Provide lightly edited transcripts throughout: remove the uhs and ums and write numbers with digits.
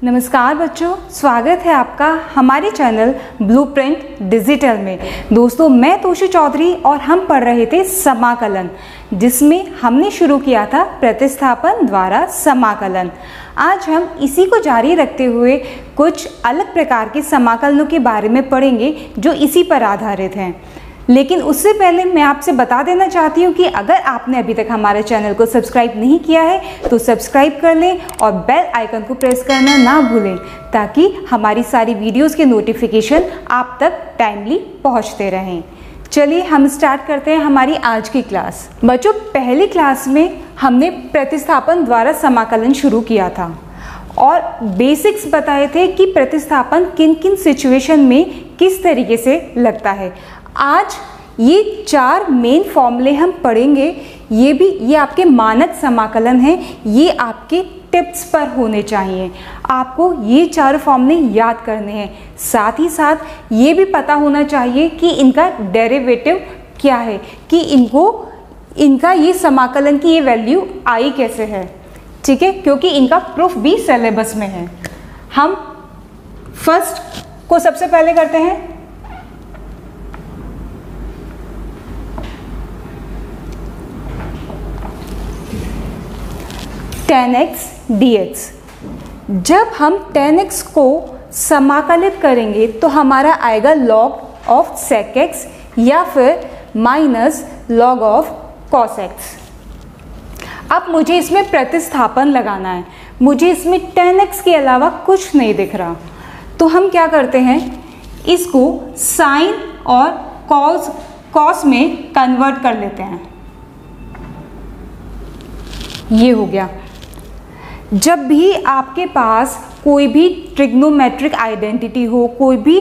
नमस्कार बच्चों, स्वागत है आपका हमारे चैनल ब्लूप्रिंट डिजिटल में। दोस्तों, मैं तोशी चौधरी और हम पढ़ रहे थे समाकलन, जिसमें हमने शुरू किया था प्रतिस्थापन द्वारा समाकलन। आज हम इसी को जारी रखते हुए कुछ अलग प्रकार के समाकलनों के बारे में पढ़ेंगे जो इसी पर आधारित हैं। लेकिन उससे पहले मैं आपसे बता देना चाहती हूँ कि अगर आपने अभी तक हमारे चैनल को सब्सक्राइब नहीं किया है तो सब्सक्राइब कर लें और बेल आइकन को प्रेस करना ना भूलें, ताकि हमारी सारी वीडियोस के नोटिफिकेशन आप तक टाइमली पहुँचते रहें। चलिए हम स्टार्ट करते हैं हमारी आज की क्लास। बच्चों, पहली क्लास में हमने प्रतिस्थापन द्वारा समाकलन शुरू किया था और बेसिक्स बताए थे कि प्रतिस्थापन किन किन सिचुएशन में किस तरीके से लगता है। आज ये 4 मेन फॉर्मूले हम पढ़ेंगे। ये आपके मानक समाकलन हैं, ये आपके टिप्स पर होने चाहिए। आपको ये 4 फॉर्मूले याद करने हैं, साथ ही साथ ये भी पता होना चाहिए कि इनका डेरिवेटिव क्या है, कि इनका ये समाकलन की ये वैल्यू आई कैसे है। ठीक है, क्योंकि इनका प्रूफ भी सिलेबस में है। हम फर्स्ट को सबसे पहले करते हैं। tan x dx। जब हम tan x को समाकलित करेंगे तो हमारा आएगा log of sec x या फिर minus log of cos x। अब मुझे इसमें प्रतिस्थापन लगाना है, मुझे इसमें tan x के अलावा कुछ नहीं दिख रहा, तो हम क्या करते हैं, इसको sin और cos में कन्वर्ट कर लेते हैं। ये हो गया। जब भी आपके पास कोई भी ट्रिग्नोमेट्रिक आइडेंटिटी हो, कोई भी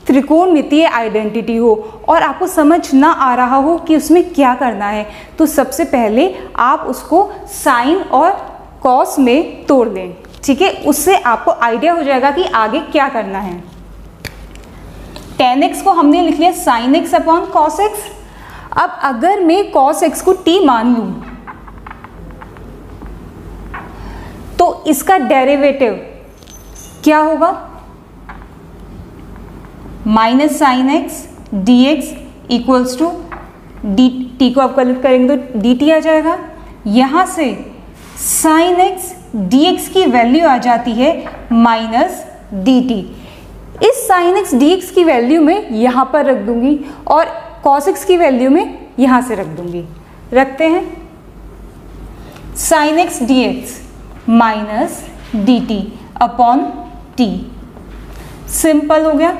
त्रिकोणमितीय आइडेंटिटी हो और आपको समझ ना आ रहा हो कि उसमें क्या करना है, तो सबसे पहले आप उसको साइन और कॉस में तोड़ लें। ठीक है, उससे आपको आइडिया हो जाएगा कि आगे क्या करना है। tan x को हमने लिख लिया sin x upon cos x। अब अगर मैं cos x को t मान लूं तो इसका डेरिवेटिव क्या होगा, minus sine x d x equals to d t को अवकलित करेंगे तो डी टी आ जाएगा। यहां से साइन एक्स डी एक्स की वैल्यू आ जाती है माइनस डी टी। इस साइन एक्स डी एक्स की वैल्यू में यहां पर रख दूंगी और कॉस एक्स की वैल्यू में यहां से रख दूंगी। रखते हैं, sign x d x minus D T upon T. Simple हो गया।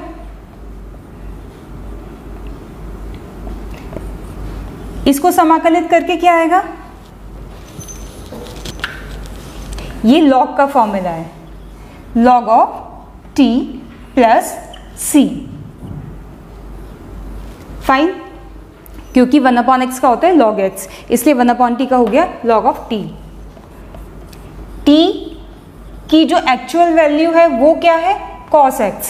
इसको समाकलित करके क्या आएगा, ये लॉग का फॉर्मूला है, log of t plus c. Fine, क्योंकि 1/x का होता है log x, इसलिए 1/t का हो गया log ऑफ t। t की जो एक्चुअल वैल्यू है वो क्या है, cos x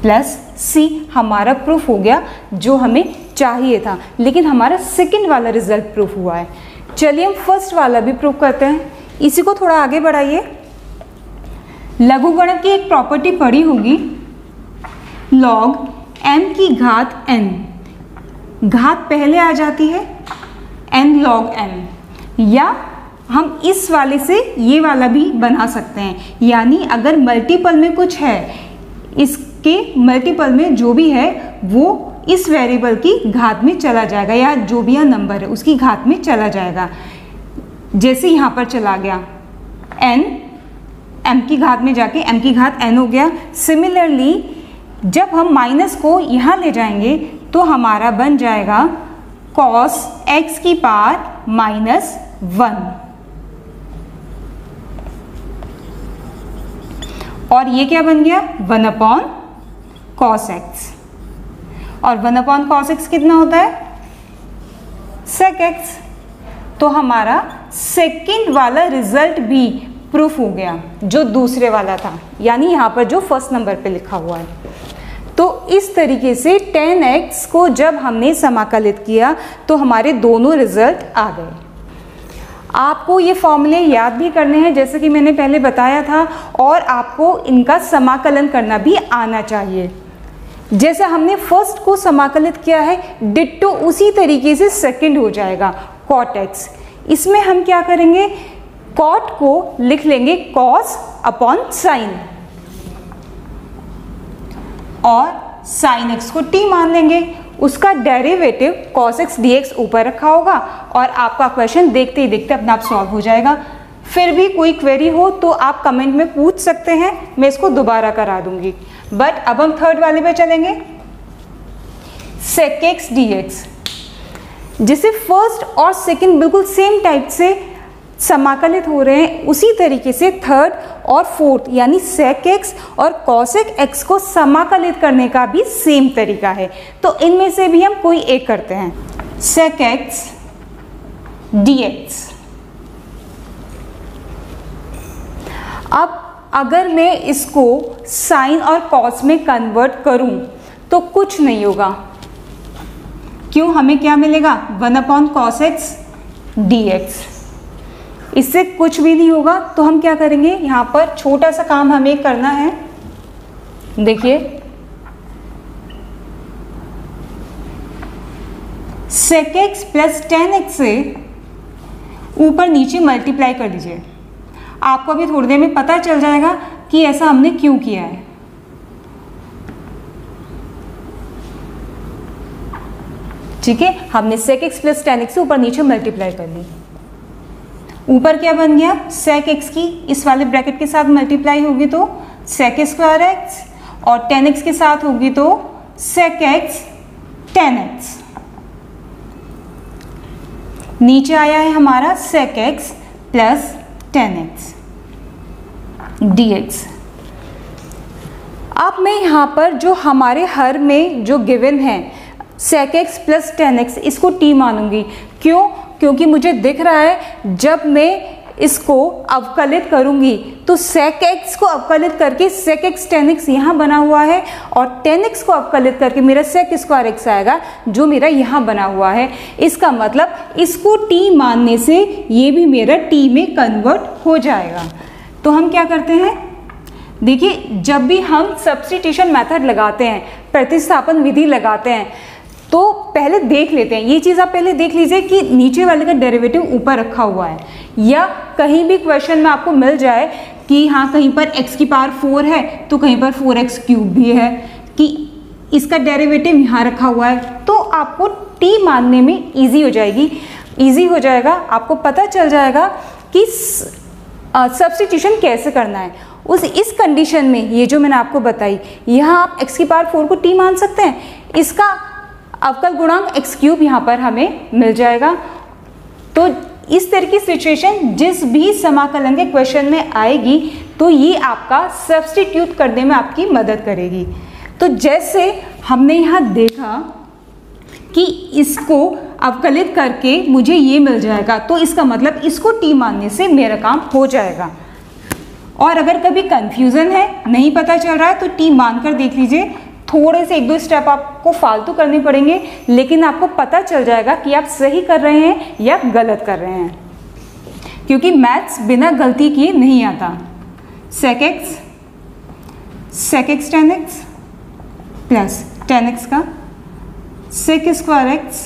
प्लस c। हमारा प्रूफ हो गया जो हमें चाहिए था, लेकिन हमारा सेकंड वाला रिजल्ट प्रूफ हुआ है। चलिए हम फर्स्ट वाला भी प्रूफ करते हैं। इसी को थोड़ा आगे बढ़ाइए। लघुगणक की एक प्रॉपर्टी पढ़ी होगी, log m की घात n, घात पहले आ जाती है n log m, या हम इस वाले से ये वाला भी बना सकते हैं। यानी अगर मल्टीपल में कुछ है, इसके मल्टीपल में जो भी है वो इस वेरिएबल की घात में चला जाएगा, या जो भी यह नंबर है उसकी घात में चला जाएगा। जैसे यहाँ पर चला गया n, m की घात में जाके m की घात n हो गया। सिमिलरली जब हम माइनस को यहाँ ले जाएंगे तो हमारा बन जाएगा cos x की पावर माइनस 1, और ये क्या बन गया 1/cos x, और 1/cos x कितना होता है sec x। तो हमारा सेकंड वाला रिजल्ट भी प्रूफ हो गया जो दूसरे वाला था, यानी यहाँ पर जो फर्स्ट नंबर पे लिखा हुआ है। तो इस तरीके से 10x को जब हमने समाकलित किया तो हमारे दोनों रिजल्ट आ गए। आपको ये फॉर्मूले याद भी करने हैं जैसे कि मैंने पहले बताया था, और आपको इनका समाकलन करना भी आना चाहिए। जैसे हमने फर्स्ट को समाकलित किया है, डिट्टो उसी तरीके से सेकंड हो जाएगा cot x। इसमें हम क्या करेंगे, cot को लिख लेंगे cos अपॉन sin और sin x को t मान लेंगे। उसका डेरिवेटिव cos x dx ऊपर रखा होगा और आपका क्वेश्चन देखते ही देखते अपने आप सॉल्व हो जाएगा। फिर भी कोई क्वेरी हो तो आप कमेंट में पूछ सकते हैं, मैं इसको दोबारा करा दूंगी। बट अब हम थर्ड वाले पे चलेंगे, sec x dx, जिसे फर्स्ट और सेकंड बिल्कुल सेम टाइप से समाकलित हो रहे हैं, उसी तरीके से थर्ड और फोर्थ यानी sec x और cosec x को समाकलित करने का भी सेम तरीका है। तो इनमें से भी हम कोई एक करते हैं, sec x dx। अब अगर मैं इसको साइन और कॉस में कन्वर्ट करूं तो कुछ नहीं होगा, क्यों, हमें क्या मिलेगा 1/cos x dx। इससे कुछ भी नहीं होगा, तो हम क्या करेंगे, यहाँ पर छोटा सा काम हमें करना है। देखिए sec x plus tan x से ऊपर नीचे मल्टीप्लाई कर दीजिए। आपको अभी थोड़ी देर में पता चल जाएगा कि ऐसा हमने क्यों किया है। ठीक है, हमने sec x plus tan x से ऊपर नीचे मल्टीप्लाई कर ली। ऊपर क्या बन गया, sec x की इस वाले ब्रैकेट के साथ मल्टीप्लाई होगी तो sec स्क्वायर x, और tan x के साथ होगी तो sec x tan x। नीचे आया है हमारा sec x plus tan x dx। अब मैं यहाँ पर जो हमारे हर में जो गिवन है sec x plus tan x, इसको t मानूंगी। क्यों, क्योंकि मुझे दिख रहा है जब मैं इसको अवकलित करूंगी तो sec x को अवकलित करके sec x tan x यहाँ बना हुआ है, और tan x को अवकलित करके मेरा sec स्क्वायर x आएगा जो मेरा यहाँ बना हुआ है। इसका मतलब इसको t मानने से ये भी मेरा t में कन्वर्ट हो जाएगा। तो हम क्या करते हैं, देखिए जब भी हम सब्स्टिट्यूशन मेथड लगाते हैं, प्रतिस्थापन विधि लगाते हैं, तो पहले देख लेते हैं, ये चीज़ आप पहले देख लीजिए कि नीचे वाले का डेरिवेटिव ऊपर रखा हुआ है, या कहीं भी क्वेश्चन में आपको मिल जाए कि हाँ कहीं पर x की पावर 4 है तो कहीं पर 4x क्यूब भी है, कि इसका डेरिवेटिव यहाँ रखा हुआ है, तो आपको t मानने में ईजी हो जाएगा, आपको पता चल जाएगा कि सब्स्टिट्यूशन कैसे करना है। इस कंडीशन में ये जो मैंने आपको बताई, यहाँ आप x की पावर 4 को t मान सकते हैं, इसका अवकल गुणांक x क्यूब यहाँ पर हमें मिल जाएगा। तो इस तरह की सिचुएशन जिस भी समाकलन के क्वेश्चन में आएगी तो ये आपका सब्स्टिट्यूट करने में आपकी मदद करेगी। तो जैसे हमने यहाँ देखा कि इसको अवकलित करके मुझे ये मिल जाएगा, तो इसका मतलब इसको t मानने से मेरा काम हो जाएगा। और अगर कभी कंफ्यूजन है, नहीं पता चल रहा है, तो t मानकर देख लीजिए। थोड़े से 1-2 स्टेप आपको फालतू करने पड़ेंगे, लेकिन आपको पता चल जाएगा कि आप सही कर रहे हैं या गलत कर रहे हैं, क्योंकि मैथ्स बिना गलती किए नहीं आता। sec x tan x plus tan x का sec square x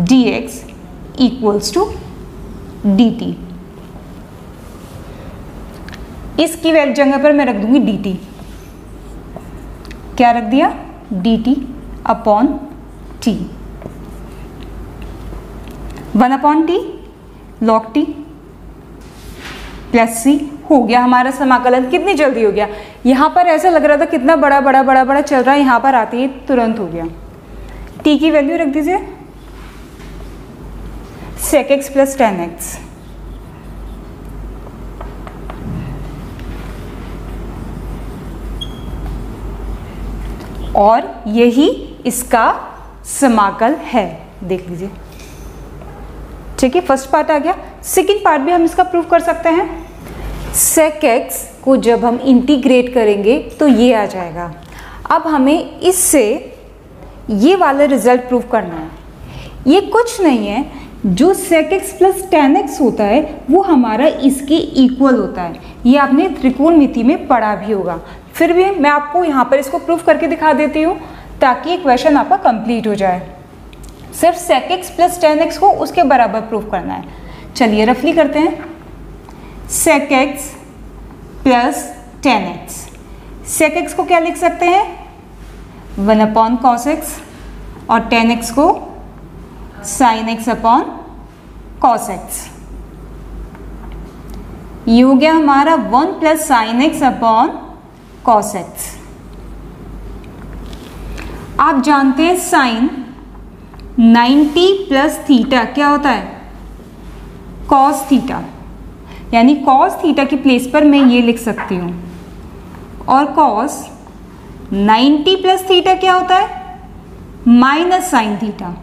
dx equals to dt। इसकी जगह पर मैं रख दूंगी dt। क्या रख दिया, dt upon t, 1/t log t plus c। हो गया हमारा समाकलन, कितनी जल्दी हो गया। यहाँ पर ऐसा लग रहा था कितना बड़ा बड़ा बड़ा बड़ा चल रहा है, यहाँ पर आते ही तुरंत हो गया। t की वैल्यू रख दीजिए sec x plus tan x। और यही इसका समाकल है, देख लीजिए। ठीक है, फर्स्ट पार्ट आ गया। सेकंड पार्ट भी हम इसका प्रूव कर सकते हैं। sec x को जब हम इंटीग्रेट करेंगे तो ये आ जाएगा। अब हमें इससे ये वाला रिजल्ट प्रूव करना है। ये कुछ नहीं है, जो sec x plus tan x होता है वो हमारा इसके इक्वल होता है। ये आपने त्रिकोणमिति में पढ़ा भी होगा, फिर भी मैं आपको यहाँ पर इसको प्रूफ करके दिखा देती हूँ ताकि क्वेश्चन आपका कंप्लीट हो जाए। सिर्फ sec x plus tan x को उसके बराबर प्रूफ करना है। चलिए रफली करते हैं। sec x plus tan x, sec x को क्या लिख सकते हैं 1/cos x और tan x को sin x upon cos x। ये हो गया हमारा 1 plus sin x upon cos x। आप जानते हैं sin 90 प्लस थीटा क्या होता है cos थीटा, यानी cos थीटा की प्लेस पर मैं ये लिख सकती हूँ, और cos 90 प्लस थीटा क्या होता है minus sine theta.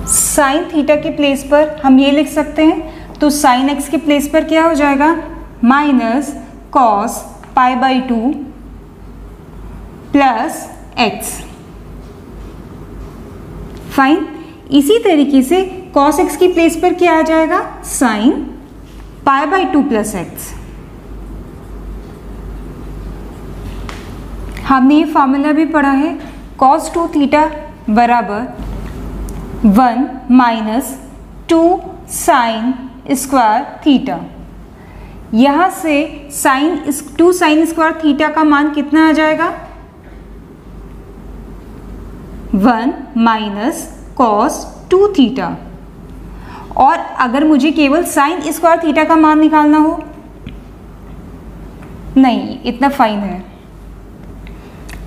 Sine theta की प्लेस पर हम ये लिख सकते हैं, तो साइन एक्स की प्लेस पर क्या हो जाएगा minus cos pi by 2 plus x. Fine. इसी तरीके से कॉस एक्स की प्लेस पर क्या आ जाएगा sine pi by 2 plus x. हमने ये फॉर्मूला भी पढ़ा है, कॉस 2 थीटा बराबर 1 माइनस 2 साइन स्क्वायर थीटा। यहाँ से साइन 2 साइन स्क्वायर थीटा का मान कितना आ जाएगा 1 माइनस कॉस 2 थीटा। और अगर मुझे केवल साइन स्क्वायर थीटा का मान निकालना हो, नहीं इतना फाइन है,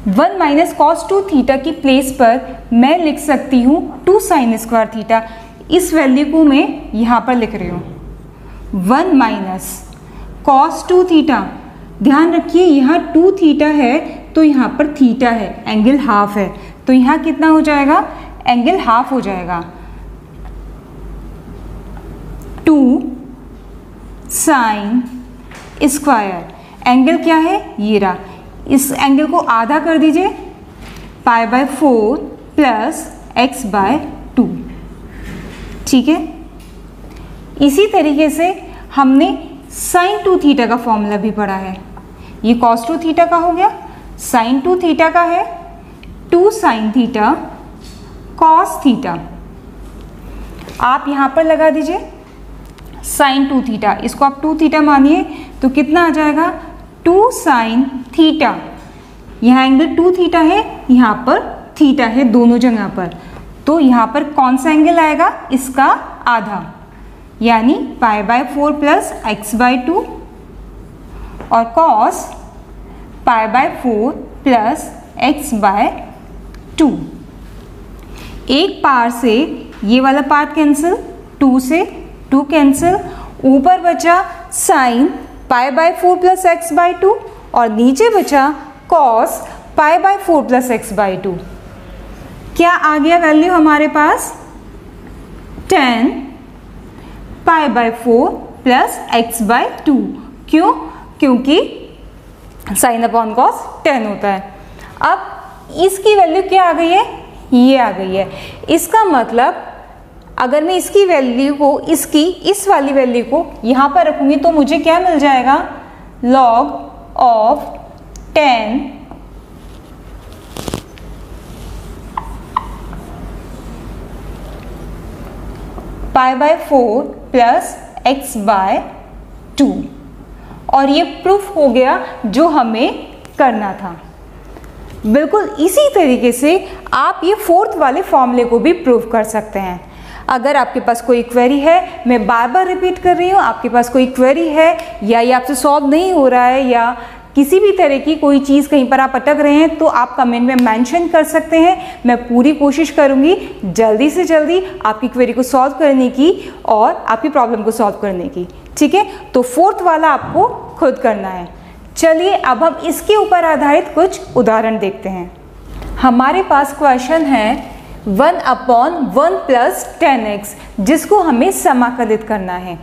1 माइनस कॉस 2 थीटा की प्लेस पर मैं लिख सकती हूँ 2 साइन स्क्वायर थीटा। इस वैल्यू को मैं यहाँ पर लिख रही हूँ 1 माइनस कॉस 2 थीटा। ध्यान रखिए यहाँ 2 थीटा है तो यहाँ पर थीटा है, एंगल हाफ है, तो यहाँ कितना हो जाएगा एंगल हाफ हो जाएगा 2 साइन स्क्वायर। एंगल क्या है ये रहा, इस एंगल को आधा कर दीजिए pi by 4 plus x by 2। ठीक है। इसी तरीके से हमने साइन 2 थीटा का फॉर्मूला भी पढ़ा है। ये कॉस 2 थीटा का हो गया, साइन 2 थीटा का है 2 साइन थीटा कॉस थीटा। आप यहां पर लगा दीजिए साइन 2 थीटा, इसको आप 2 थीटा मानिए तो कितना आ जाएगा 2 साइन थीटा। यहाँ एंगल 2 थीटा है, यहाँ पर थीटा है दोनों जगह पर, तो यहाँ पर कौन सा एंगल आएगा इसका आधा, यानी pi by 4 plus x by 2 और cos pi by 4 plus x by 2। एक पार से ये वाला पार्ट कैंसिल, 2 से 2 कैंसिल, ऊपर बचा sine pi by 4 plus x by 2 और नीचे बचा cos pi by 4 plus x by 2। क्या आ गया वैल्यू हमारे पास 10 pi by 4 plus x by 2। क्यों? क्योंकि साइन अपॉन कॉस 10 होता है। अब इसकी वैल्यू क्या आ गई है, ये आ गई है। इसका मतलब अगर मैं इसकी वैल्यू को इस वाली वैल्यू को यहाँ पर रखूंगी तो मुझे क्या मिल जाएगा log of 10 pi by 4 plus x by 2। और ये प्रूफ हो गया जो हमें करना था। बिल्कुल इसी तरीके से आप ये फोर्थ वाले फॉर्मूले को भी प्रूफ कर सकते हैं। अगर आपके पास कोई क्वेरी है, मैं बार बार रिपीट कर रही हूँ, आपके पास कोई क्वेरी है या ये आपसे सॉल्व नहीं हो रहा है या किसी भी तरह की कोई चीज़ कहीं पर आप अटक रहे हैं तो आप कमेंट में मेंशन कर सकते हैं। मैं पूरी कोशिश करूँगी जल्दी से जल्दी आपकी क्वेरी को सॉल्व करने की और आपकी प्रॉब्लम को सॉल्व करने की। ठीक है, तो फोर्थ वाला आपको खुद करना है। चलिए अब हम इसके ऊपर आधारित कुछ उदाहरण देखते हैं। हमारे पास क्वेश्चन है 1/1 प्लस 10x, जिसको हमें समाकलित करना है।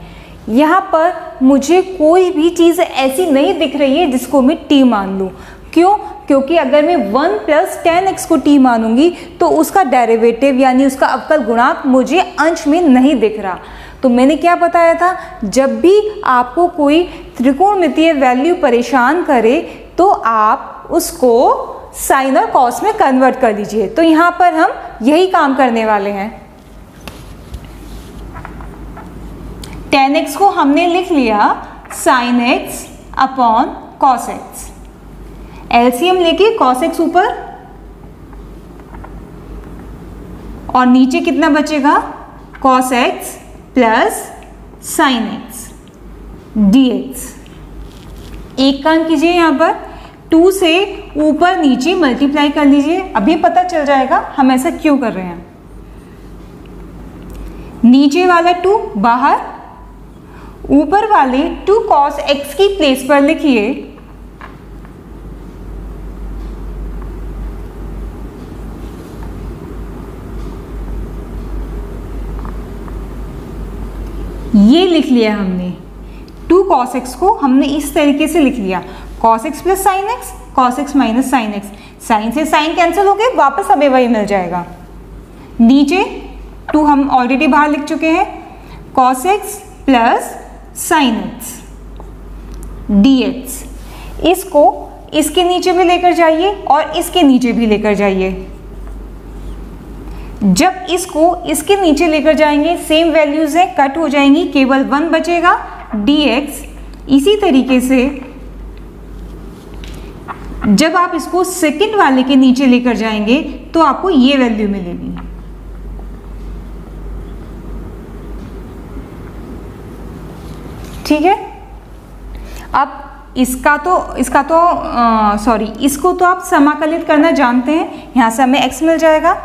यहाँ पर मुझे कोई भी चीज़ ऐसी नहीं दिख रही है जिसको मैं t मान लूँ। क्यों? क्योंकि अगर मैं 1 + 10x को t मानूंगी तो उसका डेरिवेटिव यानी उसका अवकल गुणांक मुझे अंश में नहीं दिख रहा। तो मैंने क्या बताया था, जब भी आपको कोई त्रिकोणमितीय वैल्यू परेशान करे तो आप उसको साइन और कॉस में कन्वर्ट कर लीजिए। तो यहाँ पर हम यही काम करने वाले हैं। 10x को हमने लिख लिया sin x upon cos x, LCM लेके cos x ऊपर और नीचे कितना बचेगा cos x plus sin x dx। एक काम कीजिए, यहाँ पर 2 से ऊपर नीचे मल्टीप्लाई कर लीजिए, अभी पता चल जाएगा हम ऐसा क्यों कर रहे हैं। नीचे वाला 2 बाहर, ऊपर वाले 2 cos x की प्लेस पर लिखिए ये लिख लिया हमने। 2 cos x को हमने इस तरीके से लिख लिया, cos x plus sine x, cos x minus sine x, sine से साइन कैंसिल हो गए, वापस हमें वही मिल जाएगा। नीचे 2 हम ऑलरेडी बाहर लिख चुके हैं, cos x plus sine x dx। इसको इसके नीचे भी लेकर जाइए और इसके नीचे भी लेकर जाइए। जब इसको इसके नीचे लेकर जाएंगे सेम वैल्यूज है, कट हो जाएंगी, केवल 1 बचेगा dx। इसी तरीके से जब आप इसको सेकंड वाले के नीचे लेकर जाएंगे तो आपको ये वैल्यू मिलेगी। ठीक है, अब इसको तो आप समाकलित करना जानते हैं, यहाँ से हमें x मिल जाएगा।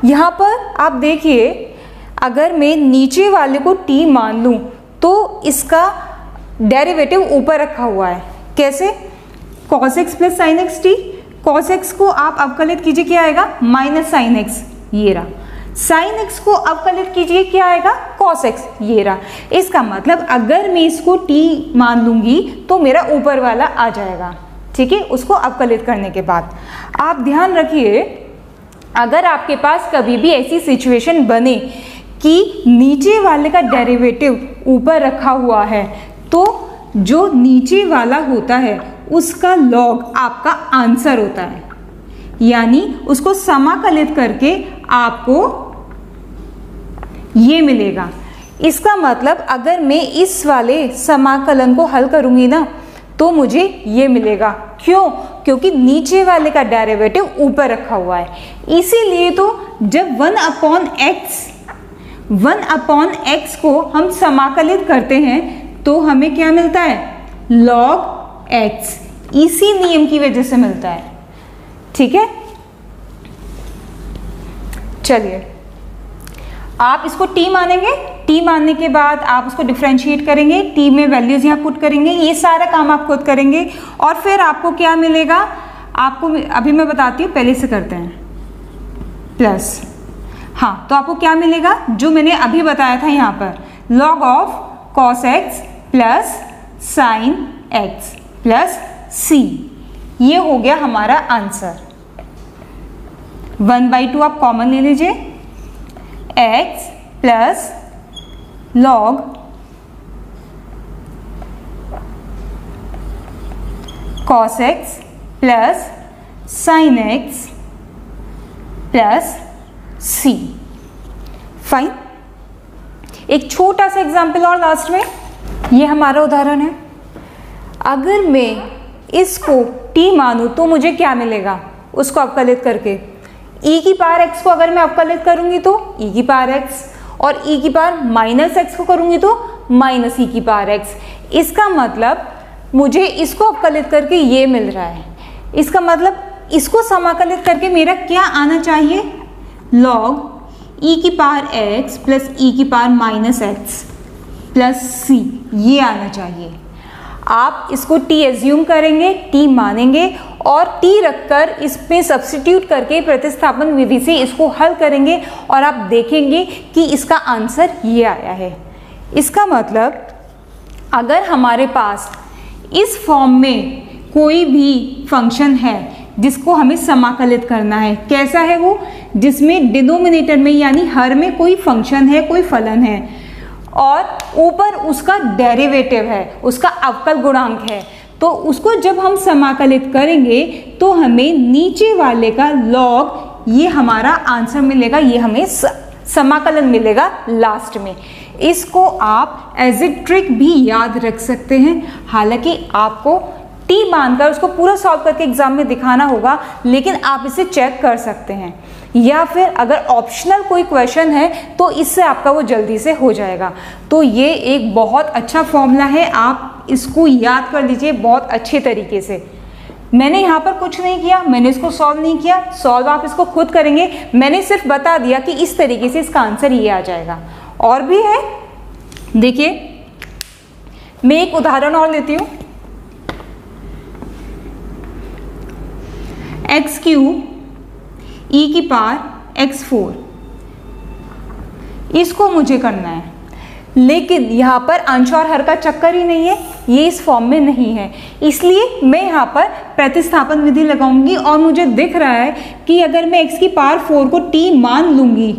यहाँ पर आप देखिए, अगर मैं नीचे वाले को t मान लूँ तो इसका डेरिवेटिव ऊपर रखा हुआ है। कैसे? cos x plus sine x T. cos x को आप अवकलित कीजिए, क्या आएगा माइनस साइन x, ये रहा। साइन x को अवकलित कीजिए, क्या आएगा cos x, ये रहा। इसका मतलब अगर मैं इसको t मान लूंगी तो मेरा ऊपर वाला आ जाएगा। ठीक है, उसको अवकलित करने के बाद आप ध्यान रखिए, अगर आपके पास कभी भी ऐसी सिचुएशन बने कि नीचे वाले का डेरिवेटिव ऊपर रखा हुआ है तो जो नीचे वाला होता है उसका लॉग आपका आंसर होता है, यानी उसको समाकलित करके आपको ये मिलेगा। इसका मतलब अगर मैं इस वाले समाकलन को हल करूंगी ना तो मुझे ये मिलेगा। क्यों? क्योंकि नीचे वाले का डेरिवेटिव ऊपर रखा हुआ है। इसीलिए तो जब 1/x को हम समाकलित करते हैं तो हमें क्या मिलता है, log x। इसी नियम की वजह से मिलता है। ठीक है, चलिए आप इसको t मानेंगे, t मानने के बाद आप उसको डिफरेंशिएट करेंगे, t में वैल्यूज यहाँ पुट करेंगे, ये सारा काम आप खुद करेंगे और फिर आपको क्या मिलेगा, आपको अभी मैं बताती हूँ, पहले से करते हैं प्लस। हाँ, तो आपको क्या मिलेगा जो मैंने अभी बताया था यहाँ पर, log of cos x plus sine x plus c। ये हो गया हमारा आंसर। 1/2 आप कॉमन ले लीजिए, x plus log cos x plus sine x plus c। Fine. एक छोटा सा एग्जाम्पल और लास्ट में, ये हमारा उदाहरण है। अगर मैं इसको t मानूं तो मुझे क्या मिलेगा, उसको अवकलित करके e की पावर x को अगर मैं अवकलित करूंगी तो e की पावर x, और e की पावर माइनस x को करूंगी तो माइनस e की पावर x। इसका मतलब मुझे इसको अवकलित करके ये मिल रहा है। इसका मतलब इसको समाकलित करके मेरा क्या आना चाहिए, log e की पावर x प्लस e की power minus x plus c, ये आना चाहिए। आप इसको t एज्यूम करेंगे, t मानेंगे और t रखकर इसमें सब्स्टिट्यूट करके प्रतिस्थापन विधि से इसको हल करेंगे और आप देखेंगे कि इसका आंसर ये आया है। इसका मतलब अगर हमारे पास इस फॉर्म में कोई भी फंक्शन है जिसको हमें समाकलित करना है। कैसा है वो? जिसमें डिनोमिनेटर में यानी हर में कोई फंक्शन है, कोई फलन है और ऊपर उसका डेरिवेटिव है, उसका अवकल गुणांक है। तो उसको जब हम समाकलित करेंगे तो हमें नीचे वाले का लॉग, ये हमारा आंसर मिलेगा, ये हमें समाकलन मिलेगा लास्ट में। इसको आप एज ए ट्रिक भी याद रख सकते हैं। हालांकि आपको टी बांधकर उसको पूरा सॉल्व करके एग्जाम में दिखाना होगा, लेकिन आप इसे चेक कर सकते हैं, या फिर अगर ऑप्शनल कोई क्वेश्चन है तो इससे आपका वो जल्दी से हो जाएगा। तो ये एक बहुत अच्छा फॉर्मूला है, आप इसको याद कर लीजिए बहुत अच्छे तरीके से। मैंने यहाँ पर कुछ नहीं किया, मैंने इसको सॉल्व नहीं किया, सॉल्व आप इसको खुद करेंगे। मैंने सिर्फ बता दिया कि इस तरीके से इसका आंसर ये आ जाएगा। और भी है, देखिए मैं एक उदाहरण और लेती हूँ। एक्स क्यूब ई की पावर x4, इसको मुझे करना है, लेकिन यहाँ पर अंश और हर का चक्कर ही नहीं है, ये इस फॉर्म में नहीं है, इसलिए मैं यहाँ पर प्रतिस्थापन विधि लगाऊंगी और मुझे दिख रहा है कि अगर मैं x की पावर 4 को t मान लूंगी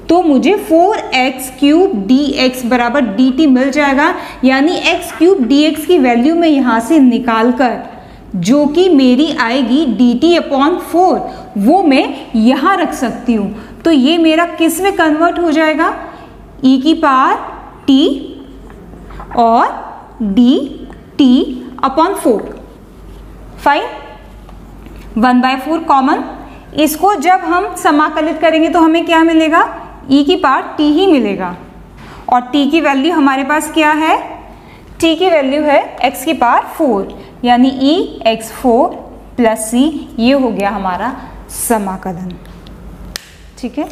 तो मुझे 4x क्यूब dx बराबर dt मिल जाएगा। यानी x क्यूब dx की वैल्यू मैं यहाँ से निकाल कर, जो कि मेरी आएगी dt/4, वो मैं यहाँ रख सकती हूँ। तो ये मेरा किस में कन्वर्ट हो जाएगा? e की पावर t और dt/4। Fine, 1/4 common. इसको जब हम समाकलित करेंगे तो हमें क्या मिलेगा? e की पावर t ही मिलेगा। और t की वैल्यू हमारे पास क्या है? t की वैल्यू है x की पावर 4, यानी e(x4 + c), ये हो गया हमारा समाकलन। ठीक है,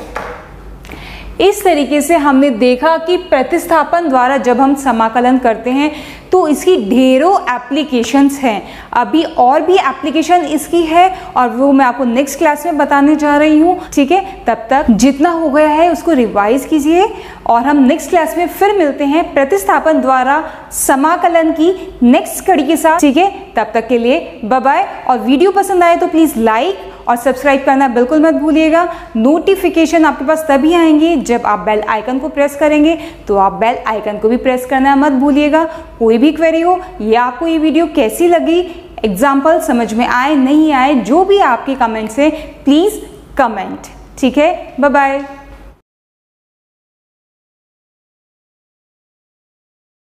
इस तरीके से हमने देखा कि प्रतिस्थापन द्वारा जब हम समाकलन करते हैं तो इसकी ढेरों एप्लीकेशंस हैं। अभी और भी एप्लीकेशन इसकी है और वो मैं आपको नेक्स्ट क्लास में बताने जा रही हूँ। ठीक है, तब तक जितना हो गया है उसको रिवाइज कीजिए और हम नेक्स्ट क्लास में फिर मिलते हैं प्रतिस्थापन द्वारा समाकलन की नेक्स्ट कड़ी के साथ। ठीक है, तब तक के लिए बाय बाय। और वीडियो पसंद आए तो प्लीज़ लाइक और सब्सक्राइब करना बिल्कुल मत भूलिएगा। नोटिफिकेशन आपके पास तभी आएंगे जब आप बेल आइकन को प्रेस करेंगे, तो आप बेल आइकन को भी प्रेस करना मत भूलिएगा। कोई भी क्वेरी हो या आपको ये वीडियो कैसी लगी, एग्जाम्पल समझ में आए नहीं आए, जो भी आपके कमेंट्स हैं प्लीज़ कमेंट। ठीक है, बाय बाय।